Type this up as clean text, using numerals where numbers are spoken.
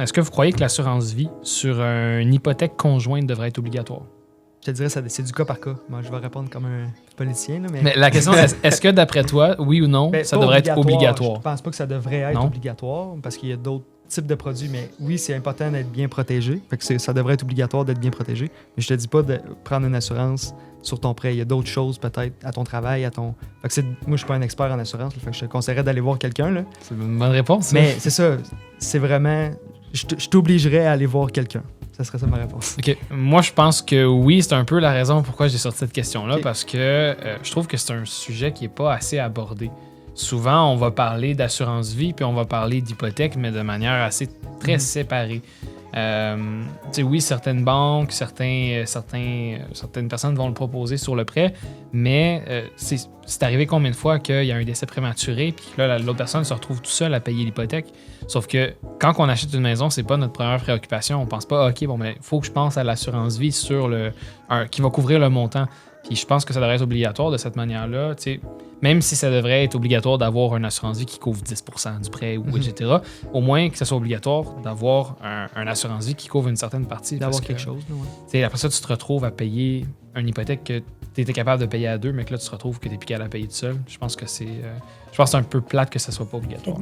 Est-ce que vous croyez que l'assurance vie sur une hypothèque conjointe devrait être obligatoire? Je te dirais c'est du cas par cas. Moi, je vais répondre comme un politicien. Là, Mais la question, est-ce que d'après toi, oui ou non, ça pas devrait être obligatoire? Je pense pas que ça devrait être obligatoire parce qu'il y a d'autres types de produits, mais oui, c'est important d'être bien protégé. Fait que ça devrait être obligatoire d'être bien protégé. Mais je te dis pas de prendre une assurance sur ton prêt. Il y a d'autres choses peut-être à ton travail, à ton... Fait que moi, je suis pas un expert en assurance. Fait que je te conseillerais d'aller voir quelqu'un. Là. C'est une bonne réponse. Mais c'est ça. C'est vraiment... Je t'obligerais à aller voir quelqu'un. Ça serait ça ma réponse. OK. Moi, je pense que oui, c'est un peu la raison pourquoi j'ai sorti cette question-là, parce que je trouve que c'est un sujet qui n'est pas assez abordé. Souvent, on va parler d'assurance vie, puis on va parler d'hypothèque, mais de manière assez très séparée. Oui, certaines banques, certaines personnes vont le proposer sur le prêt, mais c'est arrivé combien de fois qu'il y a un décès prématuré, puis que là, l'autre personne se retrouve tout seul à payer l'hypothèque. Sauf que quand on achète une maison, c'est pas notre première préoccupation. On pense pas, OK, bon, mais il faut que je pense à l'assurance vie qui va couvrir le montant. Puis je pense que ça devrait être obligatoire de cette manière-là. Même si ça devrait être obligatoire d'avoir une assurance vie qui couvre 10% du prêt, ou etc., au moins que ça soit obligatoire d'avoir un assurance vie qui couvre une certaine partie. D'avoir quelque chose. Ouais. Après ça, tu te retrouves à payer une hypothèque que tu étais capable de payer à deux, mais que là, tu te retrouves que tu es plus capable à payer tout seul. Je pense que c'est un peu plate que ça soit pas obligatoire.